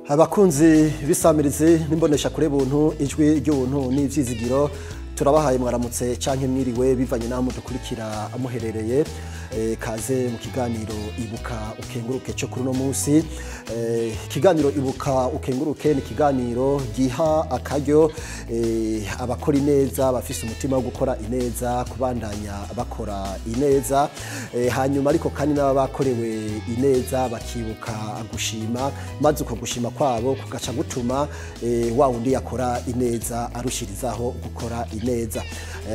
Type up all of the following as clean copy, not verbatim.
Abakunzi bisamirize nimbonesha kure buntu ijwi ry'ubuntu n'ivyizigiro turabahaye mwaramutse canke mwiriwe bivanye naho mudukurikira amuherereye kaze mu kiganiro ibuka ukenguruke cyo kuri no munsi kiganiro ibuka ukenguruke ni kiganiro giha akaryo abakora ineza bafise umutima wo gukora ineza kubandanya bakora ineza hanyuma ariko kandi n'abakorewe ineza bakibuka gushima maze uko gushima kwabo kugaca gutuma wa wundi yakora ineza arushirizaho gukora ineza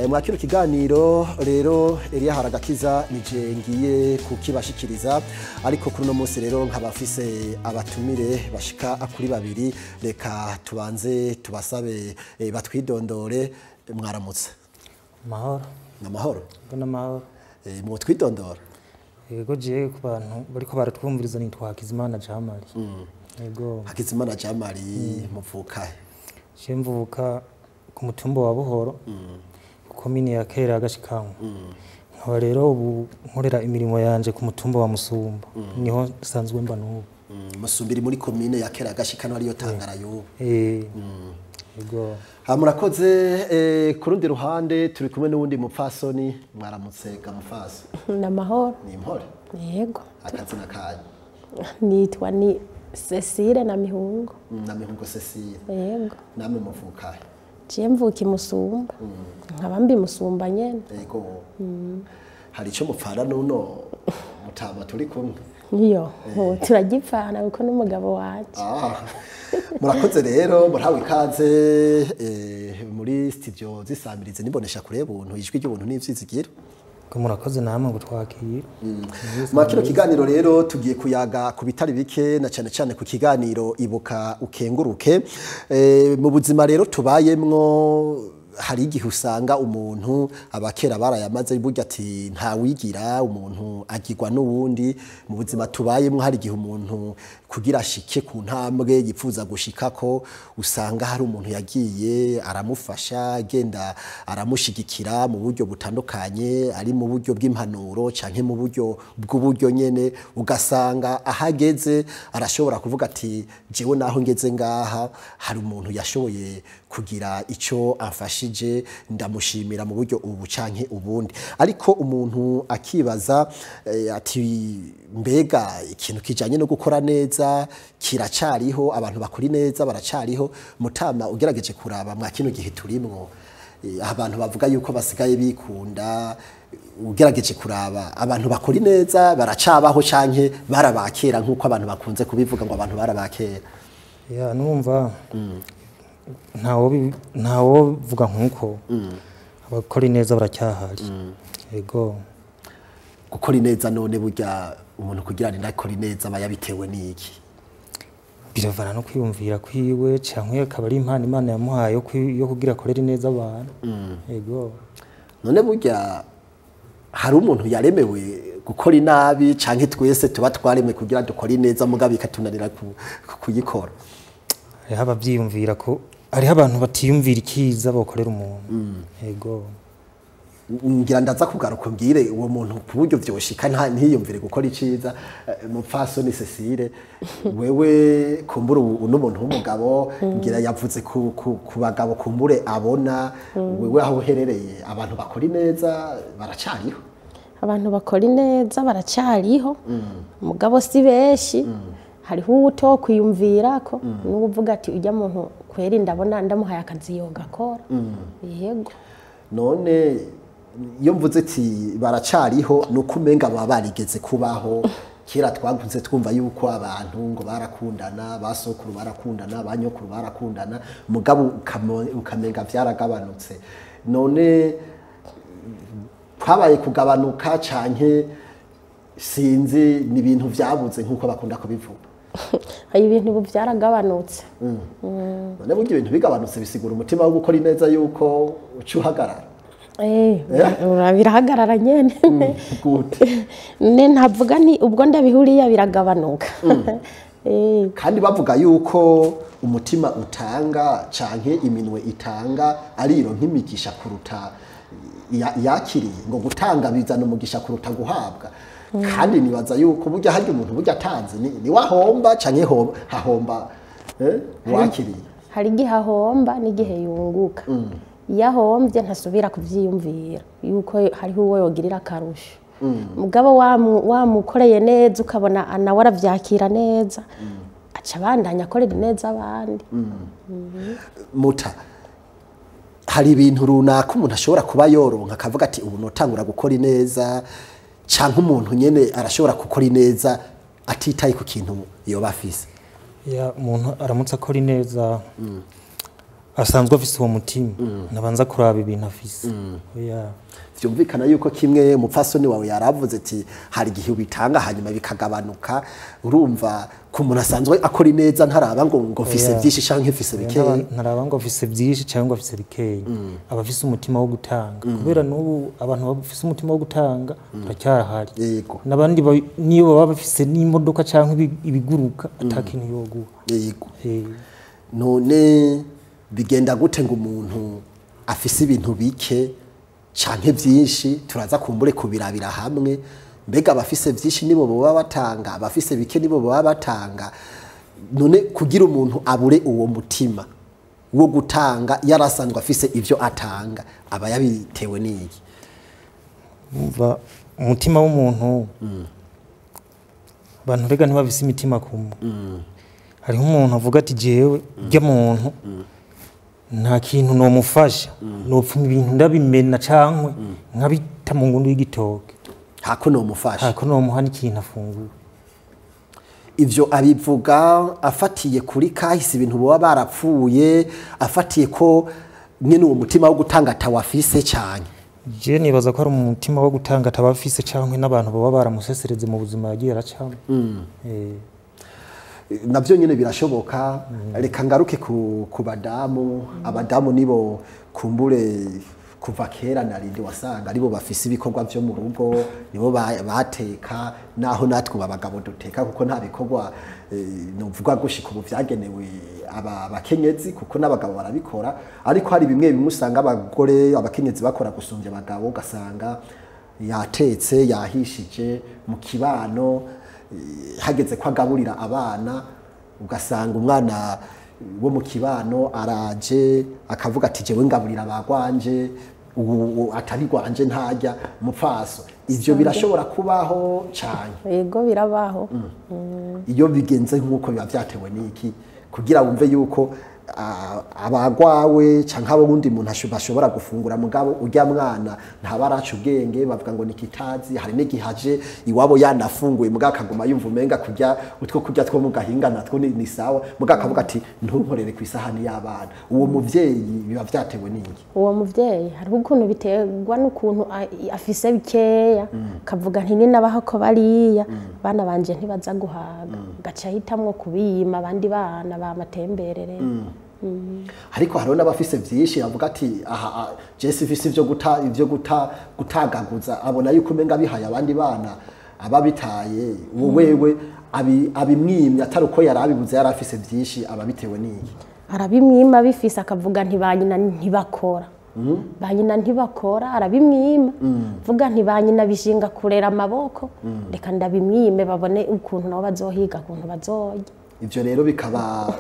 mwakiro kiganiro rero Elia Haragakiza nije ngiye kukibashikiriza ariko kuri no munsi rero nkabafise abatumire bashika kuri babiri reka tubanze tubasabe batwidondore mwaramutse mahoro namahoro mbona mahoro mu twidondora yego je ku bantu bariko baratwumviriza nitwa Hakizimana Jamali yego Hakizimana Jamali muvuka je mvuka ku mutumba wa Buhoro komine ya Kera agashikanwa nkaba rero ubu nkorera imirimo yanje ku mutumba wa Musumba niho sanzwe mba n'ubu Musumbiri muri komine ya Kera agashikanwa ariyo Tangara y'ubu yego murakoze ku rundi ruhande turi kumwe n'uwundi mupfasoni mwaramutse gamufasi namahoro ni impore yego akazina kanyu nitwa ni Cecile na Mihungo Cecile yego namwe muvuka je mvuka Musumba nkaba mbi Musumba nyene yego hari ico mupfana nuno mutama turi kumwe iyo turagipfana uko n'umugabo wacu murakoze rero murahawe ikaze muri studio zisamirize nimbonesha kure buntu ijwi ry'ubuntu n'ivyizigiro ko murakoze namwe gutwakira makino kiganiro rero tugiye kuyaga ku bitari bike na cyane cyane ku kiganiro ibuka ukenguruke mu buzima rero tubayemwo hari igihe usanga umuntu abakera barayamaze burya ati nta wigira umuntu agirwa n'uwundi mu buzima tubayemwo hari igihe umuntu kugira ashike ku ntambwe yifuza gushikako usanga hari umuntu yagiye aramufasha agenda aramushigikira mu buryo butandukanye ari mu buryo bw'impanuro canke mu buryo nyene ugasanga ahageze arashobora kuvuga ati jewe naho ngeze ngaha hari umuntu yashoboye kugira ico afashije ndamushimira mu buryo ubu canke ubundi ariko umuntu akibaza ati mbega ikintu kijanye no gukora neza kiracariho abantu bakora neza baracariho mutama ugerageje kuraba mwa kino gihe turimwo abantu bavuga yuko basigaye bikunda ugerageje kuraba abantu bakora neza baracabaho canke barabakera nkuko abantu bakunze kubivuga ngo abantu barabakera ya numva ntawo vuga nkuko abakora neza baracyahari yego gukora neza none burya umuntu kugira ni nakora neza bayabitewe niki biravana no kwiyumvira kwiwe canke akaba ari impano Imana yamuhaye yo kugira akorere neza abantu yego none burya hari umuntu yaremewe gukora inabi canke twese tuba twaremwe kugira dukora neza mugabe ikatunanira kuyikora hariho abavyiyumvira ko hariho abantu batiyumvira ikiza bakorera umuntu yego ngira ndaza kugaruka mbwire uwo muntu ku buryo vyoshika ntiyumvire gukora iciza mupfasoni Cecile wewe kumbura n'umuntu w'umugabo ngira yavuze ku bagabo kumbure abona wewe aho uherereye abantu bakora neza baracariho abantu bakora neza baracariho mugabo si benshi hariho uto kwiyumvirako n'uvuga ati ujya muntu kweri ndabona ndamuhaye akazi yoga akora yego none iyo mvuze ati baracariho nuko umenga baba barigeze kubaho kera twagunze twumva yuko abantu ngo barakundana basokuru barakundana banyokuru barakundana mugabo ukamenga vyaragabanutse none kwabaye kugabanuka canke sinzi ni ibintu vyabuze nkuko bakunda kubivuga hari ibintu byaragabanutse none burya ibintu bigabanutse bisigura umutima wo gukora neza yuko ucuhagarara birahagarara nyene ntavuga ni ubwo ndabihuriye biragabanuka kandi bavuga yuko umutima utanga canke iminwe itanga ariro nk'imigisha kuruta yakiriye ngo gutanga bizana umugisha kuruta guhabwa kandi nibaza yuko burya harya umuntu burya atanze ni wahomba canke hahomba wakiriye hari igihe ahomba n'igihe yunguka iyo ahombye ntasubira kuvyiyumvira yuko hariho uwo yogirira akarusho mugabo wamukoreye neza ukabona nawe aravyakira neza aca abandanya akorera neza abandi muta hari ibintu runaka umuntu ashobora kuba yoronka akavuga ati ubu notangura gukora ineza canke umuntu nyene arashobora gukora ineza atitaye ku kintu yoba afise ya umuntu aramutse akora ineza asanzwe afise uwo mutima nabanza kuraba ibintu afise vyumvikana yuko kimwe mupfasoni wawe yaravuze ati hari igihe ubitanga hanyuma bikagabanuka urumva ku muntu asanzwe akora ineza ntaraba ngo mfise vyinshi canke mfise bikeya ntaraba ngo mfise vyinshi canke ngo mfise bikeya aba afise umutima wo gutanga kubera n'ubu abantu bafise umutima wo gutanga baracyahari n'abandi niyo baba bafise n'imodoka canke ibiguruka atakintu yoguha none bigenda gute ngo umuntu afise ibintu bike canke vyinshi turaza kumbure kubirabira hamwe mbega abafise vyinshi nibo baba batanga abafise bike nibo baba batanga none kugira umuntu abure uwo mutima wo gutanga yarasanzwe afise ivyo atanga aba yabitewe n'iki umva umutima w'umuntu abantu rega ntibafise imitima kumwe hariho umuntu avuga ati jewe rya muntu nta kintu nomufasha nopfuma ibintu ndabimena cankwe nkabita mu ngundu y'igitoke hako nomufasha hako nomuha n'ikintu afungura ivyo abivuga afatiye kuri kahise ibintu baba barapfuye afatiye ko nyene uwo mutima wo gutanga atawafise cyane je nibaza ko ari umutima wo gutanga atabafise cankwe n'abantu baba baramusesereze mu buzima yagiye aracamo navyo nyene birashoboka reka ngaruke ku badamu abadamu nibo kumbure kuva kera narindi wasanga aribo bafise ibikorwa vyo mu rugo nibo bateka naho natwe abagabo duteka kuko nta bikorwa novuga gushika ubu vyagenewe abakenyezi kuko n'abagabo barabikora ariko hari bimwe bimwe usanga abagore abakenyezi bakora gusumbya abagabo ugasanga yatetse yahishije mu kibano hageze ko agaburira abana ugasanga umwana wo mu kibano araje akavuga ati jewe ngaburira abagwanje atari gwanje ntajya mupfaso ivyo birashobora kubaho cyane yego birabaho iyo bigenze nkuko biba vyatewe niki kugira wumve yuko abagwawe canka abundi muntu bashobora gufungura mugabo urya mwana ntabaraca ubwenge bavuga ngo nikitazi hari n'igihaje iwabo yanafunguye mugabo akaguma yumva umenga kurya utwo kurya two mu gahinga natwo ni sawa mugabo akavuga ati ntunkorere ku isahani y'abana uwo muvyeyi biba vyatewe n'iki uwo muvyeyi hari ukuntu biterwa n'ukuntu afise bikeya kavuga nti ninabaho ko bariya bana banje ntibaza guhaga gaca hitamwo kubiyima abandi bana bamatemberere ariko hariho n'abafise vyinshi avuga ati aha Jesse visi ivyo gutagaguza abona yuko umenga bihaye abandi bana ababitaye wewe abimwimye atari uko yarabibuze yarafise vyinshi ababitewe n'iki arabimwima bifise akavuga nti banyina ntibakora banyina ntibakora arabimwima vuga nti banyina bishinga kurera amaboko reka ndabimwime babone ukuntu nabo bazohiga ukuntu bazorya ivyo rero bikaba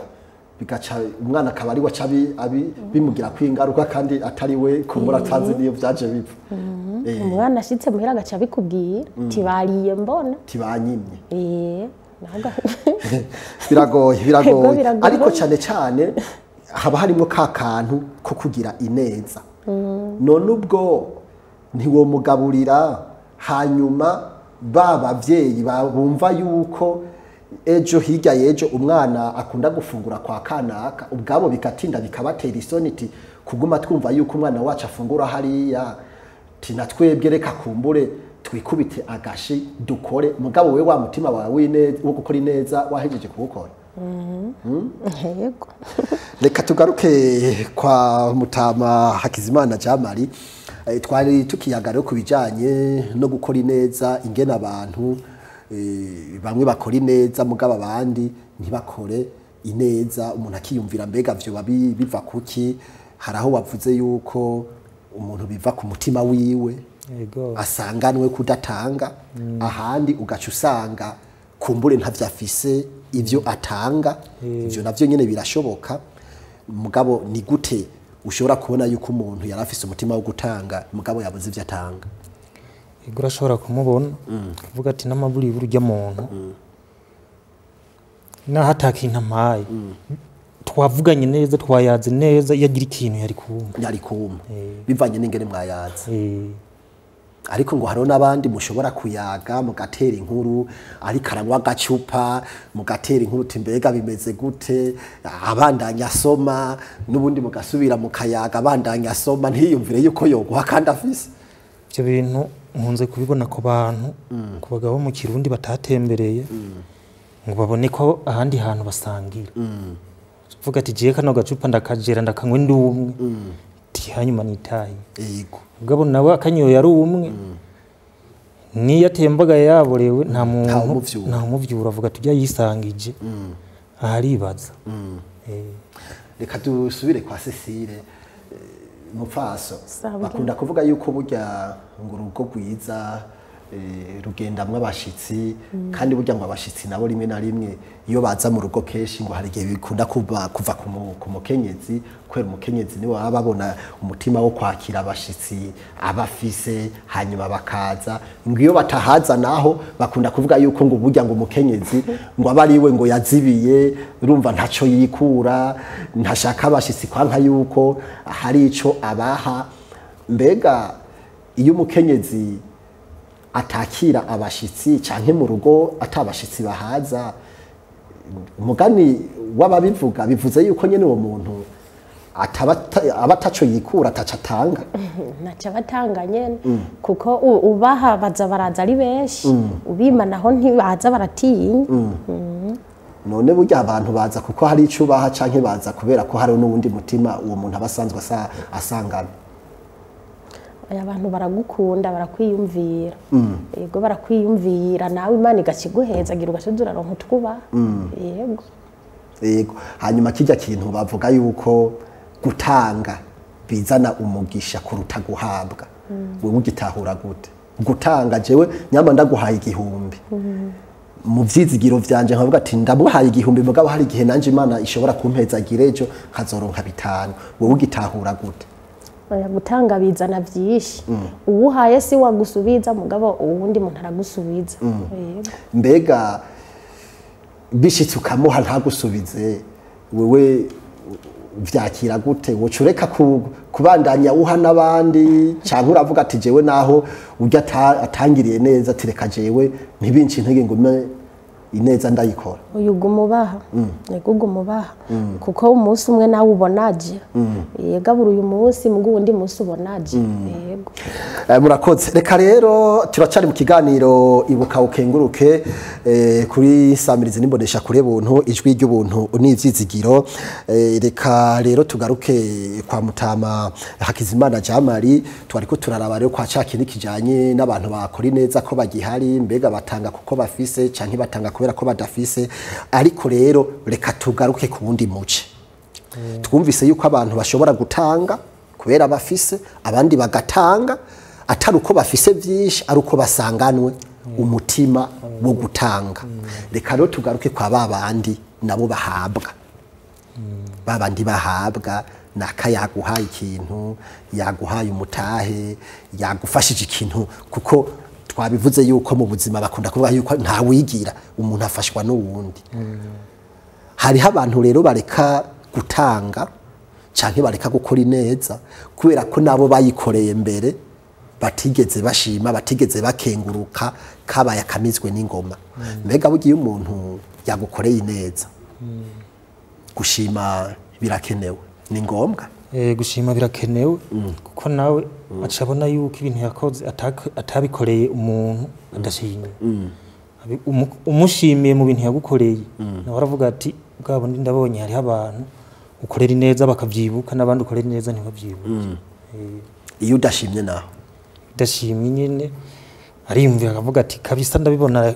bigaca umwana akaba ari waca bimugira kwingaruka kandi atari we kumbura atazi niyo vyaje bipfa umwana ashitse muhira agaca bikubwira tibariye mbona tibanyimye biragoye ariko cyane haba harimo ka kantu ko kugira ineza none ubwo ntiwo mugaburira hanyuma babavyeyi bumva yuko ejo hirya yejo umwana akunda gufungura kwa kanaka ubwabo bikatinda bikabatera isoniti kuguma twumva yuko umwana wacu afungura hariya tina twebwe reka kumbure twikubite agashi dukore mugabo we wa mutima wawe wo gukora ineza wahejeje kuwukora yego reka tugaruke kwa Mutama Hakizimana Jamari twari tukiyagara ku bijanye no gukora ineza ingena abantu bamwe bakora ineza mugabo abandi ntibakore ineza umuntu akiyumvira mbega vyo biva kuki haraho wavuze yuko umuntu biva ku mutima wiwe asanganwe kudatanga ahandi ugaca usanga kumbure ntavyafise ivyo atanga ivyo navyo nyene birashoboka mugabo ni gute ushobora kubona yuko umuntu yari afise umutima wo gutanga mugabo yabuze ivyo atanga ego urashobora kumubona kuvuga ati n'amaburi burya muntu naho atakintu ampaye twavuganye neza twayaze neza iyo agira ikintu yari kumpa bivanye n'ingene mwayaze ariko ngo hariho n'abandi mushobora kuyaga mugatera inkuru ariko aranywa agacupa mugatera inkuru uti mbega bimeze gute abandanya asoma n'ubundi mugasubira mukayaga abandanya asoma ntiyumvire yuko yoguha kandi afise ivyo bintu nkunze kubibona ku bantu ku bagabo mu Kirundi batatembereye ngo babone ko ahandi hantu basangira vuga ati jiye kano gacupa ndakajera ndakanywe ndumwe hanyuma nitaye yego mugabo nawe akanyoye ari umwe niyo atembaga yaborewe nta muvyura avuga tujya yisangije aharibaza reka dusubire kwa Cecile mupfaso bakunda kuvuga yuko burya ngo urugo rwiza rugendamwe abashitsi kandi burya ngo abashitsi nabo rimwe na rimwe iyo baza mu rugo keshi ngo hari igihe bikunda kuva ku mukenyezi kwera umukenyezi niwe baba babona umutima wo kwakira abashitsi abafise hanyuma bakaza ngo iyo batahaza naho bakunda kuvuga yuko ngo burya ngo umukenyezi ngo abariwe ngo yazibiye urumva ntaco yikura ntashaka abashitsi kwanka yuko hari ico abaha mbega iyo umukenyezi atakira abashitsi canke mu rugo atabashitsi bahaza umugani w'ababivuga bivuze yuko nyene uwo muntu abataco yikura ataca atanga naca batanga nyene kuko ubaha baza baraza ari benshi ubima naho ntibaza baratinya none burya abantu baza kuko hari ico baha canke baza kubera ko hari n'uwundi mutima uwo muntu abasanzwe asangana abantu baragukunda barakwiyumvira yego barakwiyumvira nawe Imana igakiguheza agira ugasuzura ronko twuba yego hanyuma kijya kintu bavuga yuko gutanga bizana umugisha kuruta guhabwa wewe ugitahura gute gutanga jewe nyama ndaguhaye igihumbi mu vyizigiro vyanje nkavuga ati ndamuhaye igihumbi mugabo hari igihe nanje Imana ishobora kumpeza girejo nkazoronka bitanu wewe ugitahura gute gutanga bizana byinshi uwuhaye si wagusubiza mugabo uwundi muntu aragusubiza mbega bishitse ukamuha ntagusubize wewe vyakira gute wocureka kubandanya uha nabandi cyangwa uravuga ati jewe naho urya atangiriye neza tireka jewe ntibinci intege ngume ineza ndayikora uyu gumubaha yego gumubaha kuko umunsi umwe nawe ubonaje yegabura uyu munsi mugu undi munsi ubonaje yego murakoze reka rero turacari mu kiganiro ibuka ukenguruke kuri Samirizi n'imbonesha kure buntu ijwi ry'ubuntu n'ivyizigiro reka rero tugaruke kwa Mutama Hakizimana Jamari twariko turaraba rero kwa cakini kijanye n'abantu bakora neza ko bagihari mbega batanga kuko bafise canke batanga kubera ko badafise ariko rero reka tugaruke ku wundi muce twumvise yuko abantu bashobora gutanga kubera bafise abandi bagatanga atari uko bafise vyinshi ari uko basanganwe umutima wo gutanga reka rero tugaruke kwa babandi nabo bahabwa babandi bahabwa naka yaguhaye ikintu yaguhaye umutahe yagufashije ikintu kuko twabivuze yuko mu buzima bakunda kuvuga yuko nta wigira umuntu afashwa n'uwundi hariho abantu rero bareka gutanga canke bareka gukora neza kubera ko nabo bayikoreye mbere batigeze bashima batigeze bakenguruka kabaye akamizwe n'ingoma mbega bugiye umuntu yagukoreye neza gushima birakenewe ni ngombwa gushima birakenewe kuko nawe acabona yuko ibintu yakoze atabikoreye umuntu adashimye umushimiye mu bintu yagukoreye nawe aravuga ati bwabo ndabonye hari abantu ukorera neza bakavyibuka nabandi ukorera neza ntibavyibuka iyo udashimye naho udashimye nyene ariyumvira akavuga ati kabisa ndabibona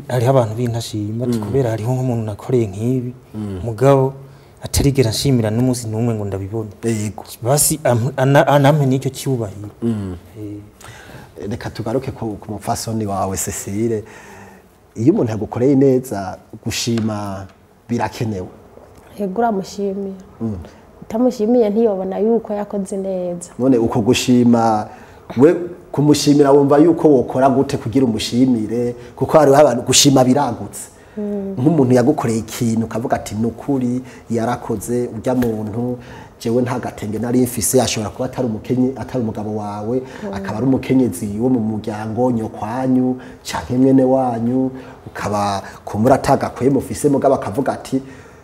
hari abantu bintashima ati kubera hariho nk'umuntu nakoreye nk'ibi mugabo atarigera nshimira n'umunsi n'umwe ngo ndabibona yego basi anampe n'icyo cyubahiro reka tugaruke ku mupfasoni wawe Cecile iyo umuntu yagukoreye neza gushima birakenewe. Yego uramushimira. Utamushimiye ntiyobona yuko yakoze neza. None uko gushima we kumushimira wumva yuko wokora gute kugira umushimire kuko hari abantu gushima biragutse. Nk'umuntu yagukoreye ikintu ukavuga ati nukuri yarakoze urya muntu jewe nta gatenge nari mfise ashobora kuba atari umugabo wawe akaba ari umukenyezi wo mu muryango nyokwanyu canke mwene wanyu ukaba kumura atagakwemo ufise mugabo akavuga ati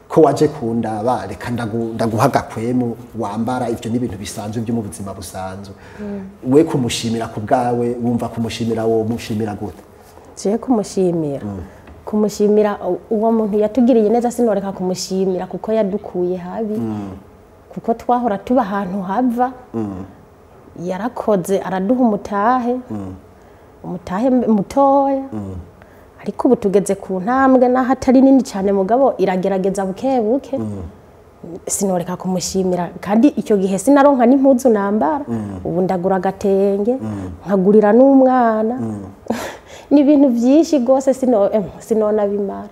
ko waje kundaba reka ndaguha gakwemo wambara ivyo ni ibintu bisanzwe byo mu buzima busanzwe. We kumushimira ku bwawe wumva kumushimira wo mushimira gute? Je kumushimira uwo muntu yatugiriye neza sinoreka kumushimira kuko yadukuye habi kuko twahora tuba ahantu hava yarakoze araduha umutahe mutoya ariko ubu tugeze ku ntambwe naho atari nini cyane mugabo iragerageza buke buke sinoreka kumushimira kandi icyo gihe sinaronka n'impuzu nambara ubu ndagura agatenge nkagurira n'umwana n'ibintu byinshi gose sinona bimara.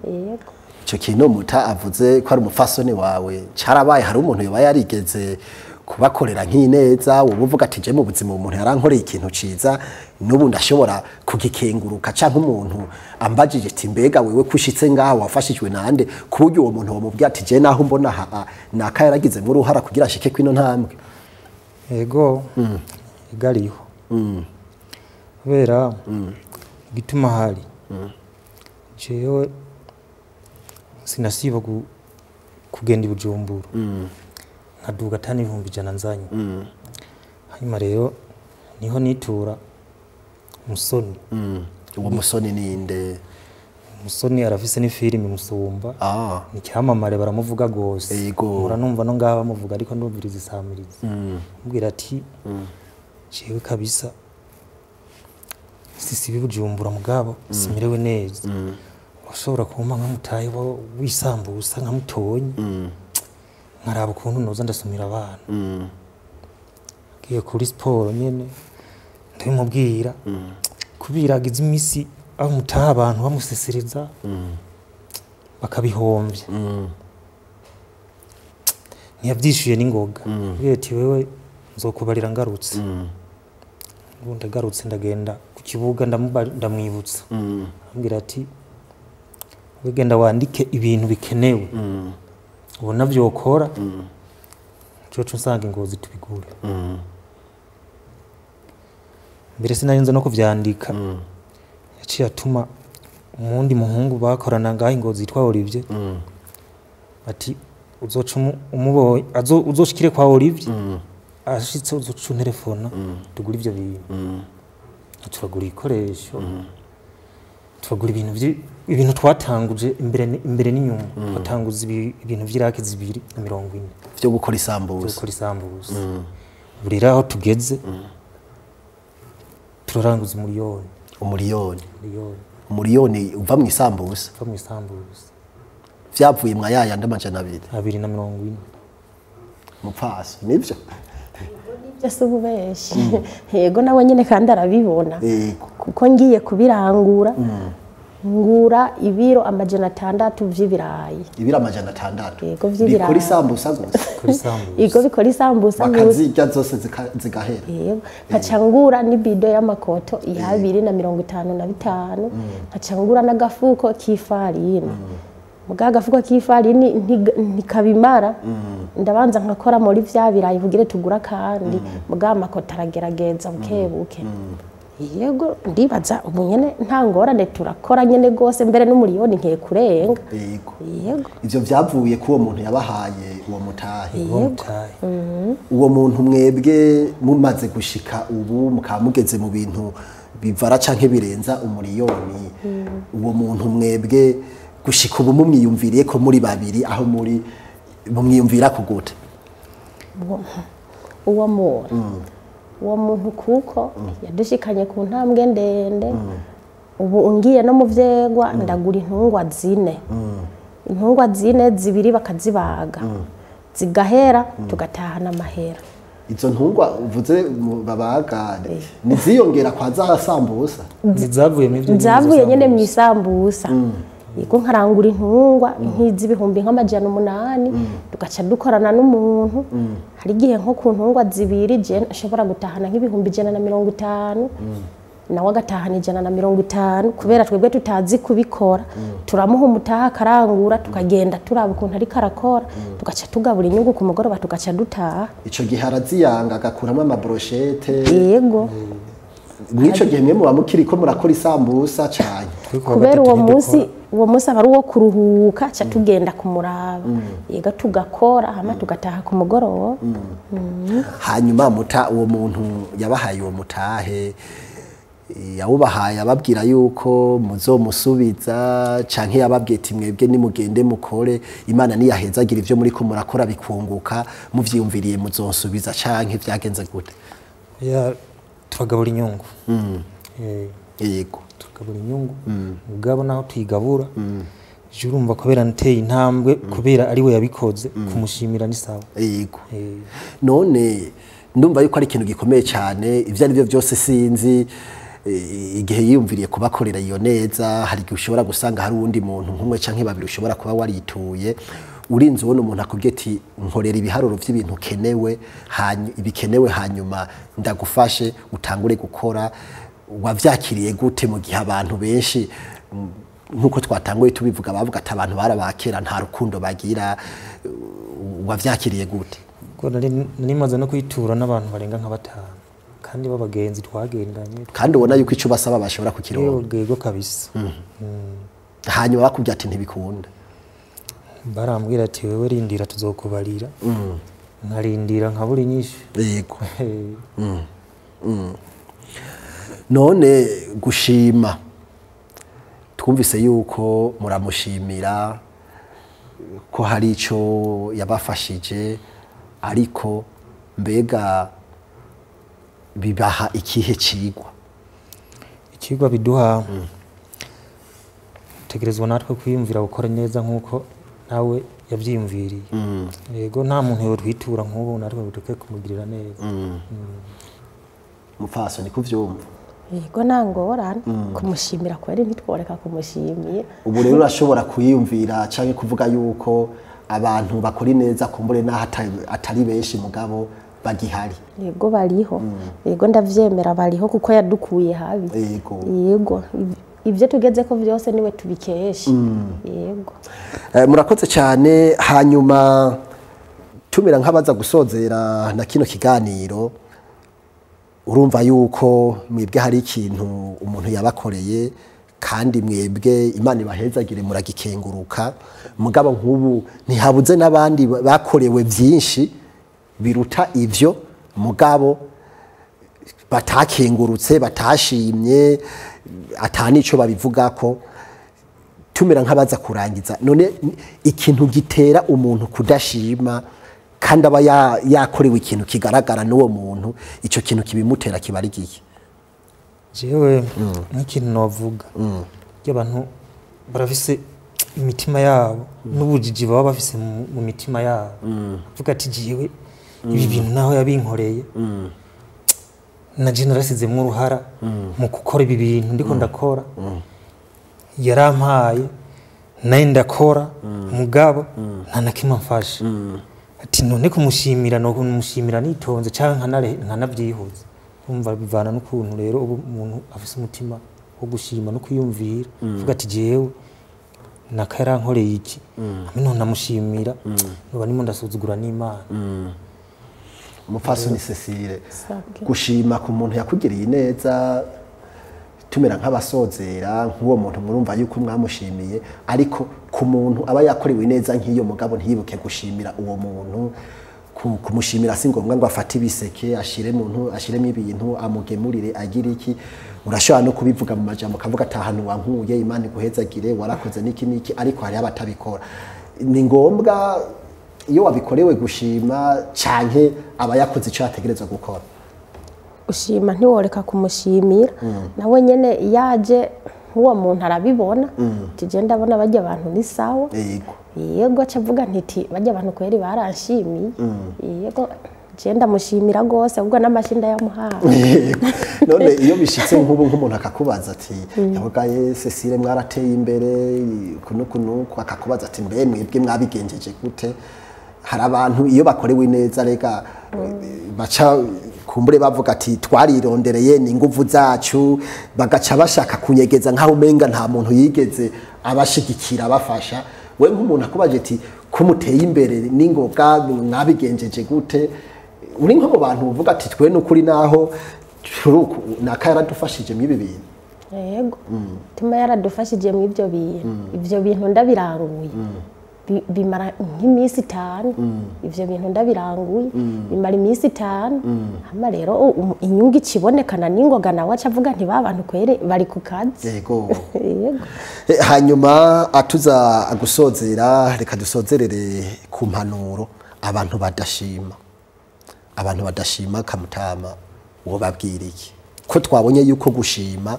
Yego icyo kintu muta avuze ko ari umufasoni wawe carabaye hari umuntu yoba yarigeze kubakorera nk'ineza uvuga ati je mu buzima umuntu yarankoreye ikintu ciza n'ubu ndashobora kugikenguruka canke umuntu ambajije ati mbega wewe kushitse ngaho wafashijwe nande kuburyo uwo muntu wamubwiye ati je naho mbona naka yaragize mu ruhara kugira ashike kwino ntambwe? Yego igariho kubera gituma hari jewe sinasiba kugenda i Bujumbura nkaduga tani 100 nzanye hanyuma rero niho nitura Musoni. Uwo Musoni ninde? Musoni arafise ni filimi Musumba ni cyamamare baramuvuga gose muranumva no ngaha bamuvuga ariko ndumviriza isamiriza mbwira ati jewe kabisa sisi Bujumbura mugabo simirewe neza ushobora kumpa nkamutaye wisambusa nkamutonye nkaraba ukuntu noza ndasumira abana giye kuri sport nyene ndimubwira kubiragiza imisi aho mutaha abantu bamusesereza bakabihombya ntiyabyishuye n'ingoga ati wewe nzokubarira ngarutse ubu ndagarutse ndagenda ku kibuga ndamwibutsa ambwira ati wegenda wandike ibintu bikenewe ubona vyokora cyo usanga ingozi tubigure mbere sinarinze no kuvyandika yaciye atuma umundi muhungu bakorana ngaho ingozi yitwa Olivier ati uzoca umuboye uzoshikire kwa Olivier ashitse uzoca telefona tugura ivyo bintu turagura ikoresho turagura ibintu twatanguje imbere n'inyuma twatanguza ibintu vy'iraki 240 vyo gukora isambuza burira aho tugeze turaranguza umuriyoni uva mu isambuza vyavuye mwa yaya ndamajana 240 mupfasi nivyo byasubu beshi yego nawe nyene kandi arabibona kuko ngiye kubirangura ngura ibiro amajana 6 vy'ibirayi amajana 6 yego vy'ibirayi bikora isambusa zose yego bikora isambusa bakazirya zose zigahera yego nkacangura n'ibido y'amakoto ya 255 nkacangura n'agafuko k'ifarini mugaga gafuko k'ifarini ntikabimara ndabanza nkakora muri vya birayi kugire tugura kandi mugaga amakoto aragerageza bukebuke yego ndibaza ubu nyene nta ngorane turakora nyene gose mbere n'umuriyoni nke kurenga yego ivyo vyavuye ku uwo muntu yabahaye uwo mutahe uwo muntu mwebwe mumaze gushika ubu mukaba mugeze mu bintu bivara canke birenza umuriyoni uwo muntu mwebwe gushika ubu mumwiyumviriye ko muri babiri aho muri mumwiyumvira kugute uwo muntu kuko yadushikanye ku ntambwe ndende ubu ungiye no mu vyegwa ndagura intungwa 4 intungwa 4 zibiri bakazibaga zigahera tugatahana amahera izo ntungwa uvuze babaga niziyongera kwa za sambusa zavuye nyene mu isambusa yego nkarangura intungwa nk'iz'ibihumbi nk'amajana 8 tugaca dukorana n'umuntu hari igihe nko ku ntungwa zibiri je nshobora gutahana nk'ibihumbi 150 nawe agatahana 150 kubera twebwe tutazi kubikora turamuha umutaha akarangura tukagenda turaba ukuntu ari karakora tugaca tugabura inyungu ku mugoroba tugaca dutaha ico gihe araziyanga agakuramo amabrochette yego nico gihe mwe muba mukiriko murakora isambusa cyane kubera uwo munsi aba ari uwo kuruhuka ca tugenda kumuraba yega tugakora hama tugataha ku mugoroba hanyuma uwo muntu yabahaye uwo mutahe yawubahaye ababwira yuko muzomusubiza canke yababwiye ati mwebwe nimugende mukore Imana niyahezagira ivyo muri ko murakora bikunguka muvyiyumviriye muzonsubiza canke vyagenze gute turagabura inyungu yego turagabura inyungu mugabo naho tuyigabura je urumva kubera nteye intambwe kubera ari we yabikoze kumushimira ni sawa yego none ndumva yuko ari ikintu gikomeye cyane ivyo ari byo byose sinzi igihe yiyumviriye kubakorera iyo neza hari igihe ushobora gusanga hari uwundi muntu nk'umwe canke babiri ushobora kuba warituye urinze ubona umuntu akubwiye ati nkorera ibiharuro by'ibintu kenewe ibikenewe hanyuma ndagufashe utangure gukora wavyakiriye gute mu gihe abantu benshi nkuko twatanguye tubivuga bavuga ati abantu barabakera nta rukundo bagira wavyakiriye gute ko nari maze no kwitura n'abantu barenga nka 5 kandi babagenzi twagendanye kandi ubona yuko ico basaba bashobora kukironka yego kabisa hanyuma bakubwira ati ntibikunda barambwira ati wewe rindira tuzokubarira nkarindira nkaburi nyinshi yego none gushima twumvise yuko muramushimira ko hari ico yabafashije ariko mbega bibaha ikihe cigwa biduha tegerezwa natwe kwiyumvira gukora neza nkuko nawe yavyiyumviriye yego nta muntu yo twitura nk'ubu natwe butuke kumugirira neza mupfaso ni kuvyumva yego nangorana kumushimira kweri ntitworeka kumushimira ubu rero urashobora kuyiyumvira canke kuvuga yuko abantu bakora neza kumbure naho atari benshi mugabo bagihari yego bariho yego ndavyemera bariho kuko yadukuye habi yego ivyo tugeze ko vyose niwe tubikesha yego murakoze cyane hanyuma tumira nk'abaza gusozera na kino kiganiro urumva yuko mwebwe hari ikintu umuntu yabakoreye kandi mwebwe Imana ibahezagire muragikenguruka mugabo nk'ubu ntihabuze n'abandi bakorewe byinshi biruta ivyo mugabo batakengurutse batashimye atanico babivugako tumira nk'abaza kurangiza none ikintu gitera umuntu kudashima kandi aba yakorewe ikintu kigaragara n'uwo muntu ico kintu kibimutera kibari giye jewe nk'ikintu novuga y'abantu barafise imitima yabo n'ubujiji baba bafise mu mitima yabo vuga ati jiwe ibi bintu naho yabinkoreye na je narasizemwo uruhara mu gukora ibi bintu ndiko ndakora yarampaye naye ndakora mugabo nta nakimwe mfashe ati none kumushimira no kumushimira nitonze canke nkanavyihuza umva bivana n'ukuntu rero ubu umuntu afise umutima wo gushima no kwiyumvira vuga ati jewe nakarankoreye iki amino namushimira noba nimo ndasuzugura n'Imana umupfasoni Cecile gushima ku muntu yakugiriye neza tumera nk'abasozera nk'uwo muntu murumva yuko mwamushimiye ariko ku muntu aba yakorewe neza nk'iyo mugabo ntiyibuke gushimira uwo muntu kumushimira si ngombwa ngo afate ibiseke ashiremo ibintu amugemurire agira iki urashobora no kubivuga mu majambo kavuga atahanu wankuye Imana iguhezagire warakoze niki ariko hari abatabikora ni ngombwa iyo wabikorewe gushima canke aba yakoze ico yategerezwa gukora ushima ntiworeka kumushimira nawe nyene yaje uwo muntu arabibona tije ndabona bajya abantu ni sawa yego cavuga ntiti bajya abantu kweri baranshimiye yego je ndamushimira gose ubwo n'amashinda yamuhaye. Yego. None iyo bishitse nk'ubu nk'umuntu akakubaza ati yavugaye Cecile mwarateye imbere kuno akakubaza ati mbe mwebwe mwabigenjeje gute, hari abantu iyo bakorewe neza rega baca kumbure bavuga ati twarirondereye ni inguvu zacu, bagaca bashaka kunyegeza nkaho umenga nta muntu yigeze abashigikira abafasha. We nk'umuntu akubaje ati ko muteye imbere n'ingoga mwabigenjeje gute, uri nko mu bantu uvuga ati twe n'ukuri naho naka yaradufashije mu ibi bintu? Yego tuma yaradufashije mu ivyo bintu ndabiranguye bimara nk'imisi 5 ivyo bintu ndabiranguye bimara imisi 5 hama rero inyungu ikibonekana n'ingoga nawe acavuga nti babantu kwere bari ku kazi. Yego. Yego. Hanyuma atuza gusozera, reka dusozerere ku mpanuro abantu badashima Kamutama uwo babwira iki, ko twabonye yuko gushima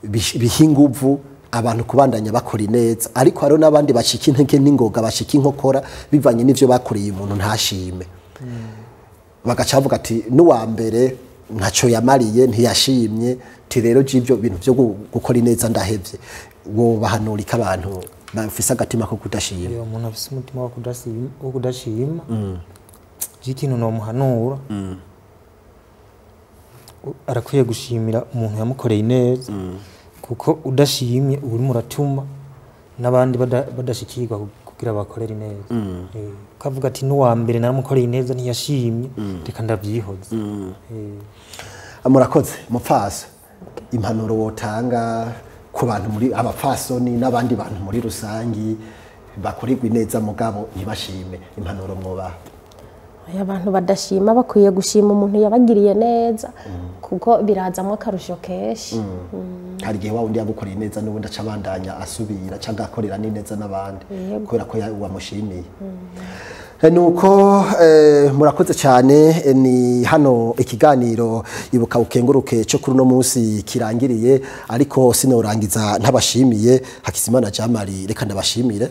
biha inguvu abantu kubandanya bakora neza, ariko hariho n'abandi bashika intege n'ingoga bashika inkokora bivanye n'ivyo bakoreye umuntu ntashime, bagaca bavuga ati n'uwa mbere ntaco yamariye ntiyashimye, ti rero j'ivyo bintu vyo gukora neza ndahevye. Wo bahanurika abantu bafise agatima ko kudashima? Iyo umuntu afise umutima wo kudashima ikintu no muhanura arakwiye gushimira umuntu yamukoreye neza, kuko udashimye uri muratuma n'abandi badashikirwa kugira bakorere neza. Kavuga ati n'uwa mbere naramukoreye neza ntiyashimye, reka ndavyihoza. Murakoze mupfaso, impanuro wotanga ku bantu muri abapfasoni n'abandi bantu muri rusangi bakorerwa neza mugabo ntibashime, impanuro mwobaha? Abantu badashima bakwiye gushima umuntu yabagiriye neza, kuko birazamwo akarusho keshi. Hari igihe wawundi yagukoreye neza n'ubundi acabandanya asubira cyangwa akorera neza n'abandi kubera ko wamushimiye. Nuko murakoze cyane, ni hano ikiganiro ibuka ukenguruke cyo kuri no munsi kirangiriye, ariko sinorangiza ntabashimiye. Hakizimana Jamali, reka ndabashimire.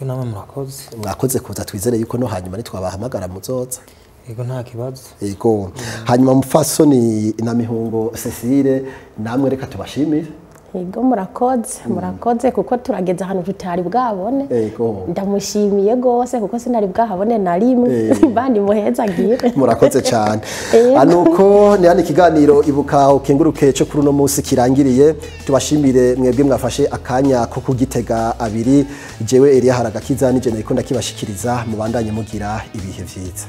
Namwe murakoze. Mwakoze kuza, twizere yuko no hanyuma ni twabahamagara muzoza. Yego nta kibazo. Yego. Hanyuma mupfasoni na Mihungo Cecile, namwe reka tubashimire. Yego murakoze kuko turageze ahantu tutari bwabone. Yego. Ndamushimiye gose kuko sinari bwahabone na rimwe. Bandi muhezagire. Murakoze cyane. Anuko ni yani kiganiro ibuka ukenguruke cyo kuri no munsi kirangiriye. Tubashimire mwebwe mwafashe akanya ko kugitega abiri. Jewe Elia Haragakiza nije nariko ndakibashikiriza, mubandanye mugira ibihe vyiza.